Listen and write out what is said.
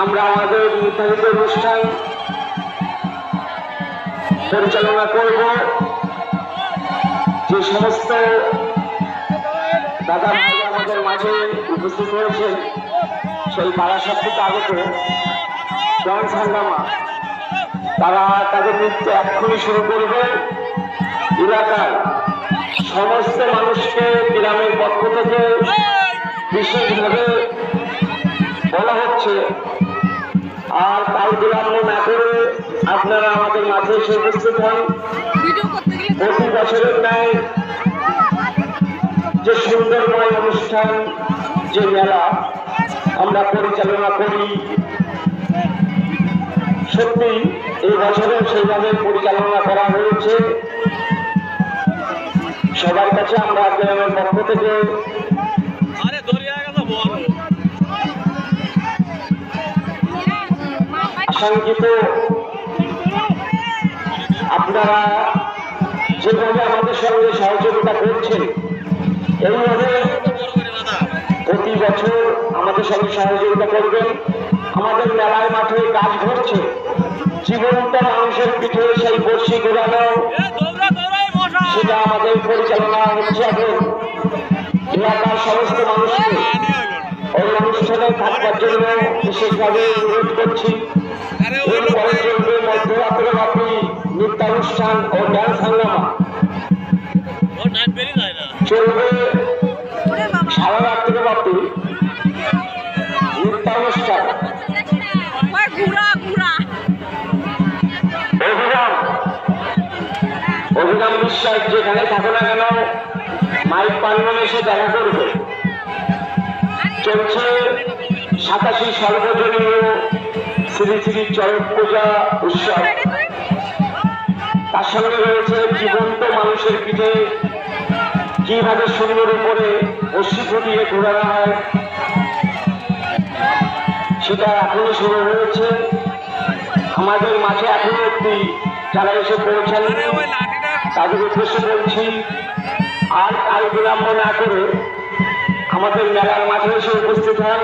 আমরা আমাদের নির্ধারিত অনুষ্ঠান পরিচালনা করব। যে সমস্ত দাদা ভাইরা আমাদের মাঝে উপস্থিত হয়েছেন, সেই বারাসাত থেকে আগত ডান্স হাঙ্গামা, তারা তাদের নৃত্য এক্ষুনি শুরু করবে। এলাকার সমস্ত মানুষকে গ্রামের পক্ষ থেকে বিশেষভাবে বলা হচ্ছে, আর কাল বিলম্ব না করে আপনারা আমাদের মাঝে এসে উপস্থিত হন। প্রতি বছরের ন্যায় যে সুন্দরময় অনুষ্ঠান, যে মেলা আমরা পরিচালনা করি, সত্যি এই বছরেও সেইভাবে পরিচালনা করা হয়েছে। সবার কাছে আমরা গ্রামের পক্ষ থেকে আশঙ্কিত, আপনারা যেভাবে আমাদের সঙ্গে সহযোগিতা করছেন, এইভাবে প্রতি বছর আমাদের সঙ্গে সহযোগিতা করবেন। আমাদের মেলার মাঠে কাজ ঘটছে, জীবন্ত মানুষের পিঠে সেই বর্ষি ঘোরানো, সেটা আমাদের পরিচালনা হচ্ছে। এখন এলাকার সমস্ত মানুষকে ওই অনুষ্ঠানে থাকবার জন্য বিশেষভাবে অনুরোধ করছি। এরপরে চলবে মধ্যরাত্রে ব্যাপী নৃত্যানুষ্ঠান ও ডান্স হাঙ্গামা, চলবে সারা রাত্রে ব্যাপী নৃত্যানুষ্ঠান। অভিরাম বিশ্বাস যেখানে থাকো না কেন, মাইক পান্ডন এসে দেখা করবে। চলছে 87 সর্বজনীয় শ্রী শ্রী চরক পূজা উৎসব। তার সঙ্গে রয়েছে জীবন্ত মানুষের পিঠে কিভাবে সুন্দর উপরে বর্ষি ফুটিয়ে ঘোরানো হয়, সেটা এখনো শুরু হয়েছে। আমাদের মাঝে এখনো অব্দি যারা এসে পৌঁছান, তাদের উদ্দেশ্যে বলছি, আর কাল বিলম্ব না করে আমাদের মেলার মাঠে এসে উপস্থিত হন।